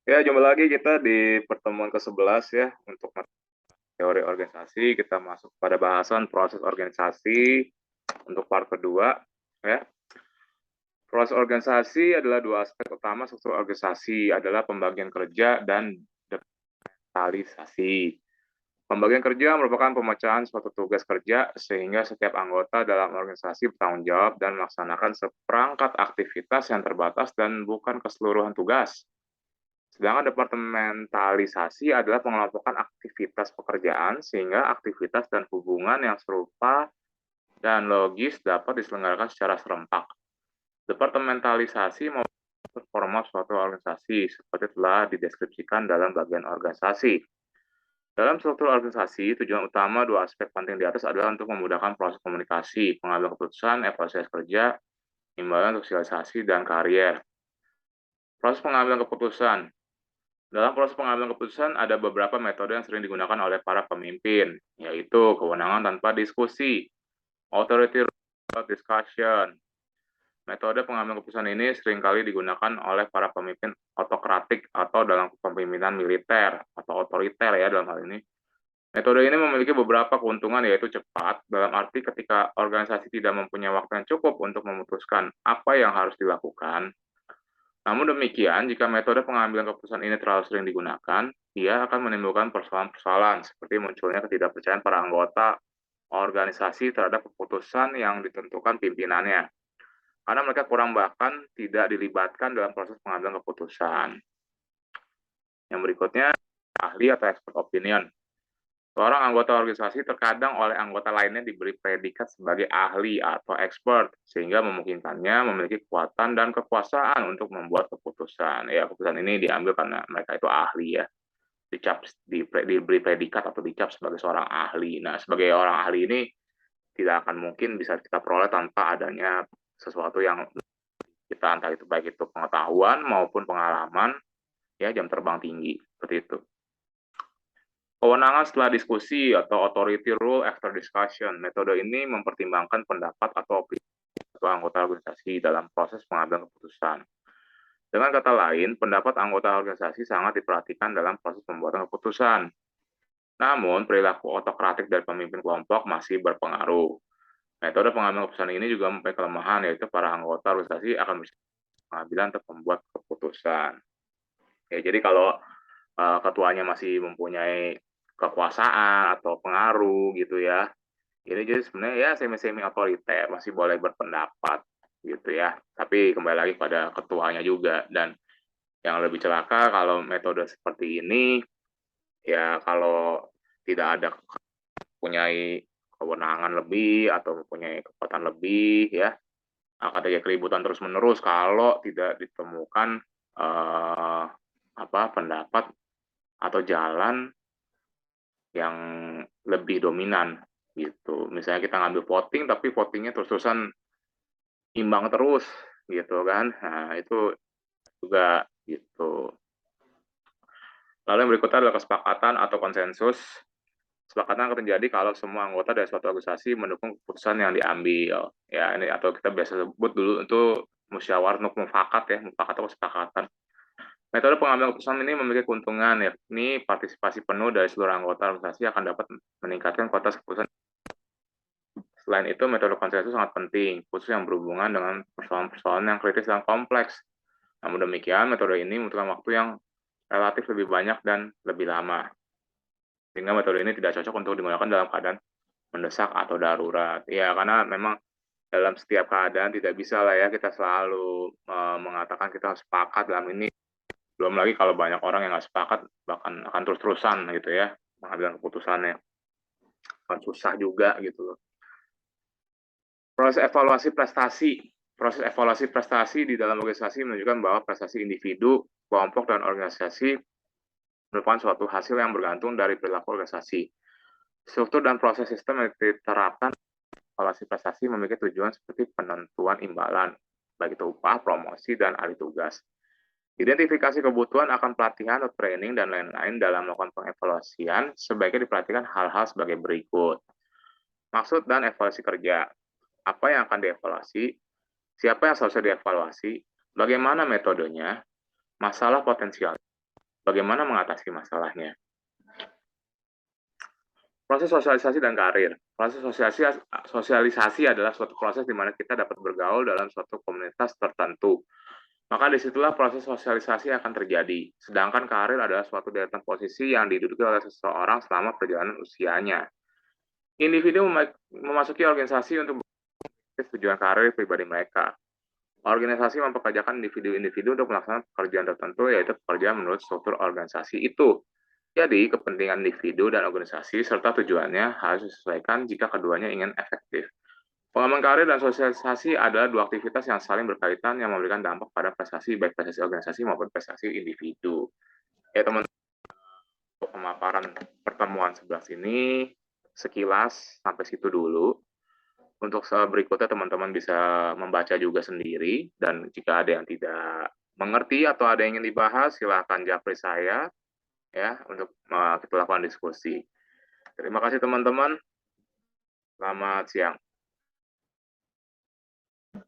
Ya, jumpa lagi kita di pertemuan ke-11 ya untuk teori organisasi. Kita masuk pada bahasan proses organisasi untuk part kedua ya. Proses organisasi adalah dua aspek utama struktur organisasi adalah pembagian kerja dan desentralisasi. Pembagian kerja merupakan pemecahan suatu tugas kerja sehingga setiap anggota dalam organisasi bertanggung jawab dan melaksanakan seperangkat aktivitas yang terbatas dan bukan keseluruhan tugas. Sedangkan departementalisasi adalah pengelompokan aktivitas pekerjaan sehingga aktivitas dan hubungan yang serupa dan logis dapat diselenggarakan secara serempak. Departementalisasi membentuk format suatu organisasi seperti telah dideskripsikan dalam bagian organisasi. Dalam struktur organisasi, tujuan utama dua aspek penting di atas adalah untuk memudahkan proses komunikasi, pengambilan keputusan, evaluasi kerja, imbalan sosialisasi, dan karier. Proses pengambilan keputusan. Dalam proses pengambilan keputusan, ada beberapa metode yang sering digunakan oleh para pemimpin, yaitu kewenangan tanpa diskusi, authority without discussion. Metode pengambilan keputusan ini seringkali digunakan oleh para pemimpin otokratik atau dalam kepemimpinan militer atau otoriter ya dalam hal ini. Metode ini memiliki beberapa keuntungan yaitu cepat, dalam arti ketika organisasi tidak mempunyai waktu yang cukup untuk memutuskan apa yang harus dilakukan. Namun demikian, jika metode pengambilan keputusan ini terlalu sering digunakan, ia akan menimbulkan persoalan-persoalan seperti munculnya ketidakpercayaan para anggota organisasi terhadap keputusan yang ditentukan pimpinannya, karena mereka kurang bahkan tidak dilibatkan dalam proses pengambilan keputusan. Yang berikutnya, ahli atau expert opinion. Seorang anggota organisasi terkadang oleh anggota lainnya diberi predikat sebagai ahli atau expert, sehingga memungkinkannya memiliki kekuatan dan kekuasaan untuk membuat keputusan. Ya, keputusan ini diambil karena mereka itu ahli ya, diberi predikat atau dicap sebagai seorang ahli. Nah, sebagai orang ahli ini tidak akan mungkin bisa kita peroleh tanpa adanya sesuatu yang kita entah itu baik itu pengetahuan maupun pengalaman, ya jam terbang tinggi, seperti itu. Kewenangan setelah diskusi atau authority rule after discussion. Metode ini mempertimbangkan pendapat atau opini anggota organisasi dalam proses pengambilan keputusan. Dengan kata lain, pendapat anggota organisasi sangat diperhatikan dalam proses pembuatan keputusan. Namun, perilaku otokratik dari pemimpin kelompok masih berpengaruh. Metode pengambilan keputusan ini juga mempunyai kelemahan, yaitu para anggota organisasi akan bisa pengambilan untuk membuat keputusan. Ya, jadi kalau ketuanya masih mempunyai kekuasaan atau pengaruh gitu ya. Ini jadi sebenarnya ya semi-semi otoriter, masih boleh berpendapat gitu ya. Tapi kembali lagi pada ketuanya juga dan yang lebih celaka kalau metode seperti ini ya kalau tidak ada mempunyai kewenangan lebih atau mempunyai kekuatan lebih ya akan terjadi keributan terus-menerus kalau tidak ditemukan pendapat atau jalan yang lebih dominan gitu. Misalnya kita ngambil voting tapi votingnya terus-terusan imbang terus gitu kan. Nah, itu juga gitu. Lalu yang berikutnya adalah kesepakatan atau konsensus. Kesepakatan akan terjadi kalau semua anggota dari suatu organisasi mendukung keputusan yang diambil. Ya, ini atau kita biasa sebut dulu itu musyawarah mufakat ya, mufakat atau kesepakatan. Metode pengambilan keputusan ini memiliki keuntungan, yakni partisipasi penuh dari seluruh anggota organisasi akan dapat meningkatkan kualitas keputusan. Selain itu, metode konsensus sangat penting, khusus yang berhubungan dengan persoalan-persoalan yang kritis dan kompleks. Namun demikian, metode ini membutuhkan waktu yang relatif lebih banyak dan lebih lama. Sehingga metode ini tidak cocok untuk digunakan dalam keadaan mendesak atau darurat. Ya, karena memang dalam setiap keadaan tidak bisa lah ya kita selalu mengatakan kita harus sepakat dalam ini. Belum lagi kalau banyak orang yang nggak sepakat, bahkan akan terus-terusan gitu ya, mengambil keputusannya. Akan susah juga gitu loh. Proses evaluasi prestasi. Proses evaluasi prestasi di dalam organisasi menunjukkan bahwa prestasi individu, kelompok, dan organisasi merupakan suatu hasil yang bergantung dari perilaku organisasi. Struktur dan proses sistem yang diterapkan evaluasi prestasi memiliki tujuan seperti penentuan imbalan, baik itu upah, promosi, dan alih tugas. Identifikasi kebutuhan akan pelatihan atau training dan lain-lain dalam melakukan pengevaluasian sebaiknya diperhatikan hal-hal sebagai berikut. Maksud dan evaluasi kerja. Apa yang akan dievaluasi? Siapa yang seharusnya dievaluasi? Bagaimana metodenya? Masalah potensial. bagaimana mengatasi masalahnya. Proses sosialisasi dan karir. Proses sosialisasi adalah suatu proses di mana kita dapat bergaul dalam suatu komunitas tertentu. Maka disitulah proses sosialisasi akan terjadi. Sedangkan karir adalah suatu deretan posisi yang diduduki oleh seseorang selama perjalanan usianya. Individu memasuki organisasi untuk tujuan karir pribadi mereka. Organisasi mempekerjakan individu-individu untuk melaksanakan pekerjaan tertentu, yaitu pekerjaan menurut struktur organisasi itu. Jadi, kepentingan individu dan organisasi serta tujuannya harus disesuaikan jika keduanya ingin efektif. Pengembangan karir dan sosialisasi adalah dua aktivitas yang saling berkaitan yang memberikan dampak pada prestasi, baik prestasi organisasi maupun prestasi individu. Ya, teman-teman, untuk pemaparan pertemuan sebelah sini, sekilas sampai situ dulu. Untuk berikutnya teman-teman bisa membaca juga sendiri, dan jika ada yang tidak mengerti atau ada yang ingin dibahas, silakan japri saya ya untuk kita lakukan diskusi. Terima kasih teman-teman. Selamat siang.